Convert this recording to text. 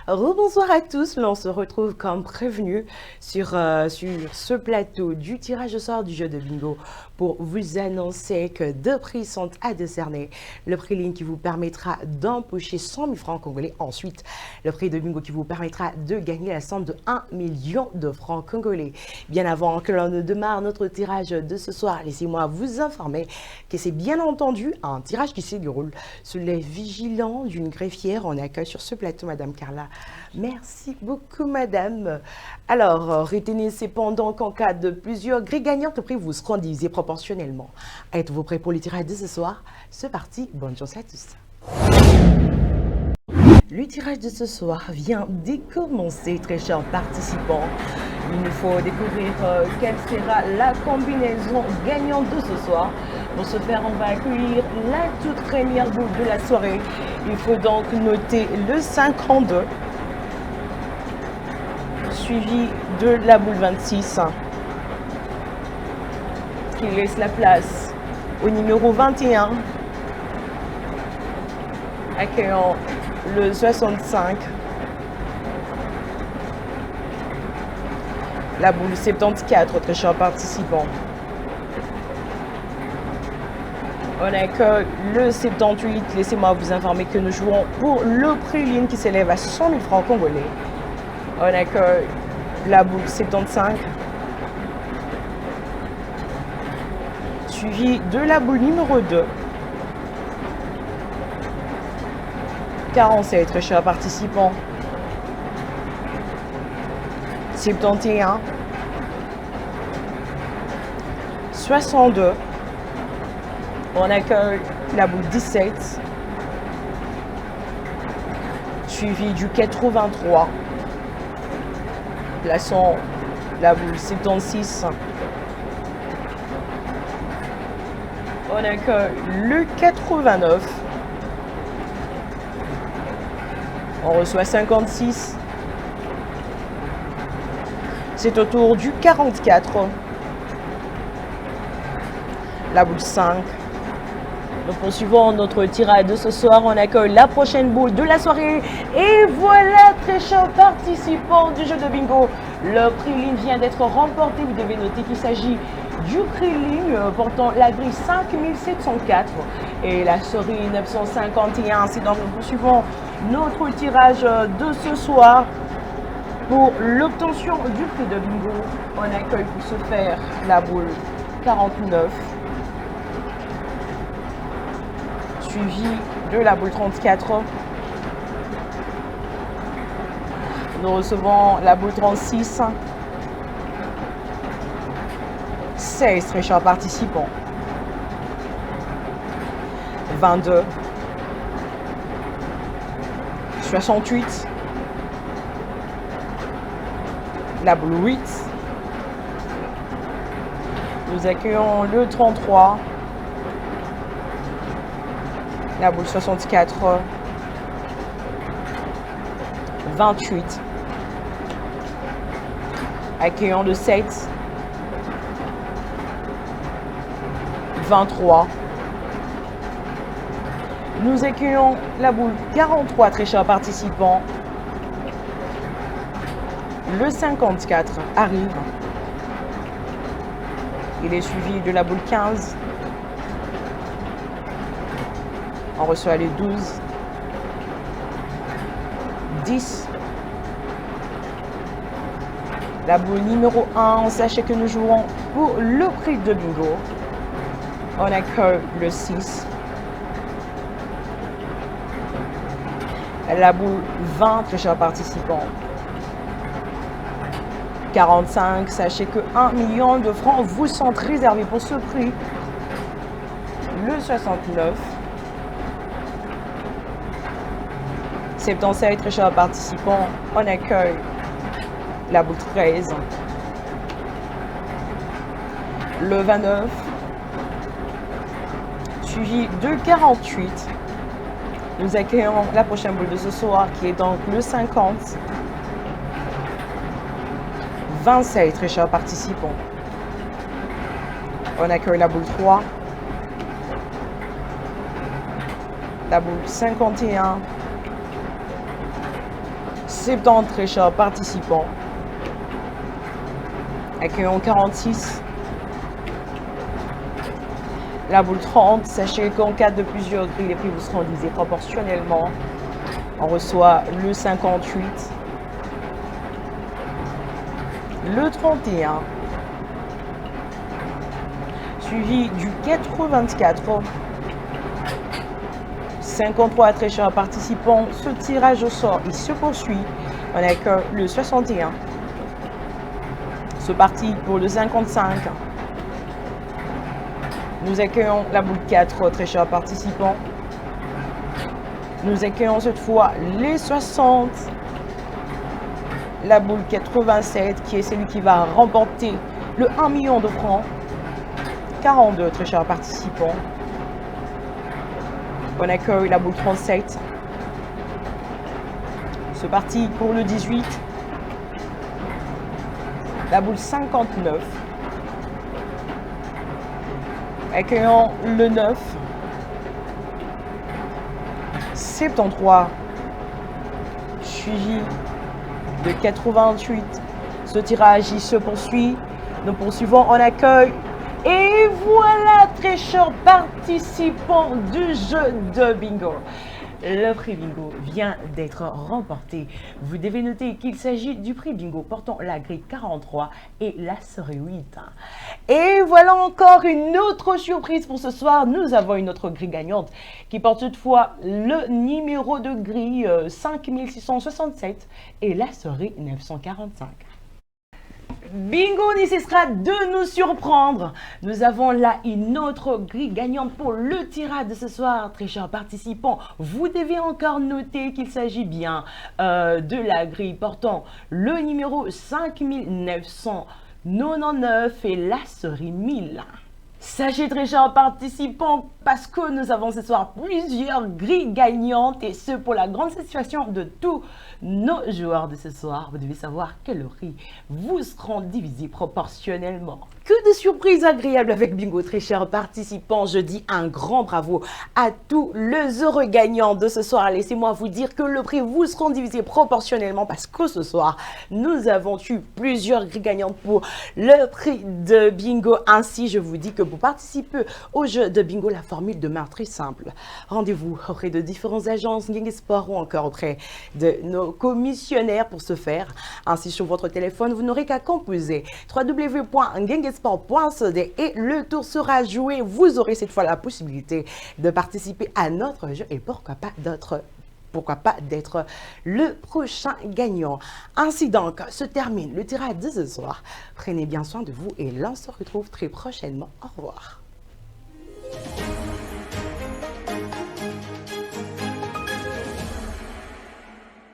Rebonsoir à tous, l'on se retrouve comme prévenu sur ce plateau du tirage au sort du jeu de bingo pour vous annoncer que deux prix sont à décerner. Le prix ligne qui vous permettra d'empocher 100 000 francs congolais. Ensuite, le prix de bingo qui vous permettra de gagner la somme de 1 million de francs congolais. Bien avant que l'on ne démarre notre tirage de ce soir, laissez-moi vous informer que c'est bien entendu un tirage qui se déroule sous les vigilants d'une greffière. On accueille sur ce plateau Madame Carla. Merci beaucoup, madame. Alors, retenez cependant qu'en cas de plusieurs grilles gagnantes, le prix vous seront divisés proportionnellement. Êtes-vous prêts pour le tirage de ce soir? C'est parti, bonne chance à tous. Le tirage de ce soir vient de commencer, très chers participants. Il nous faut découvrir quelle sera la combinaison gagnante de ce soir. Pour ce faire, on va accueillir la toute première boule de la soirée. Il faut donc noter le 52, suivi de la boule 26, qui laisse la place au numéro 21, accueillant le 65, la boule 74, très chers participants. On accueille le 78. Laissez-moi vous informer que nous jouons pour le prix ligne qui s'élève à 100 000 francs congolais. On accueille la boule 75, suivi de la boule numéro 2. 47, très chers participants. 71. 62. On accueille la boule 17, suivi du 83. Plaçons la boule 76. On accueille le 89. On reçoit 56. C'est au tour du 44. La boule 5. Nous poursuivons notre tirage de ce soir. On accueille la prochaine boule de la soirée. Et voilà, très chers participants du jeu de bingo. Le prix ligne vient d'être remporté. Vous devez noter qu'il s'agit du prix ligne portant la grille 5704 et la souris 951. C'est donc nous poursuivons notre tirage de ce soir. Pour l'obtention du prix de bingo, on accueille pour ce faire la boule 49. Suivi de la boule 34. Nous recevons la boule 36. 16, très chers participants. 22. 68. La boule 8. Nous accueillons le 33. La boule 64, 28, accueillant le 7, 23. Nous accueillons la boule 43, très chers participants. Le 54 arrive. Il est suivi de la boule 15. On reçoit les 12, 10. La boule numéro 1, sachez que nous jouons pour le prix de bingo. On accueille le 6. La boule 20, très chers participants. 45, sachez que 1 million de francs vous sont réservés pour ce prix. Le 69. 77, très chers participants, on accueille la boule 13, le 29, suivi de 48. Nous accueillons la prochaine boule de ce soir qui est donc le 50. 27, très chers participants. On accueille la boule 3, la boule 51, 70 très chers participants. Accueillons 46. La boule 30, sachez qu'en cas de plusieurs grilles, les prix vous seront divisés proportionnellement. On reçoit le 58, le 31, suivi du 84, 53 très chers participants. Ce tirage au sort, il se poursuit. On a que le 61. C'est parti pour le 55. Nous accueillons la boule 4, très chers participants. Nous accueillons cette fois les 60. La boule 87 qui est celui qui va remporter le 1 million de francs. 42 très chers participants. On accueille la boule 37. C'est parti pour le 18. La boule 59. Accueillons le 9. 73. Suivi de 88. Ce tirage il se poursuit. Nous poursuivons en accueil. Et voilà, très chers participants du jeu de bingo. Le prix bingo vient d'être remporté. Vous devez noter qu'il s'agit du prix bingo portant la grille 43 et la série 8. Et voilà encore une autre surprise pour ce soir. Nous avons une autre grille gagnante qui porte toutefois le numéro de grille 5667 et la série 945. Bingo ne cessera de nous surprendre. Nous avons là une autre grille gagnante pour le tirage de ce soir. Très chers participants, vous devez encore noter qu'il s'agit bien de la grille portant le numéro 5999 et la série 1000. Sachez très chers participants, parce que nous avons ce soir plusieurs grilles gagnantes et ce pour la grande satisfaction de tous nos joueurs de ce soir. Vous devez savoir que le prix vous seront divisés proportionnellement. Que de surprises agréables avec Bingo, très chers participants. Je dis un grand bravo à tous les heureux gagnants de ce soir. Laissez-moi vous dire que le prix vous seront divisés proportionnellement parce que ce soir, nous avons eu plusieurs grilles gagnantes pour le prix de Bingo. Ainsi, je vous dis que pour participer au jeu de bingo, la formule demeure très simple. Rendez-vous auprès de différentes agences Ngengue Sport ou encore auprès de nos commissionnaires pour ce faire. Ainsi, sur votre téléphone, vous n'aurez qu'à composer www.ngenguesport.cd et le tour sera joué. Vous aurez cette fois la possibilité de participer à notre jeu et pourquoi pas d'être le prochain gagnant. Ainsi donc se termine le tirage de ce soir. Prenez bien soin de vous et l'on se retrouve très prochainement. Au revoir.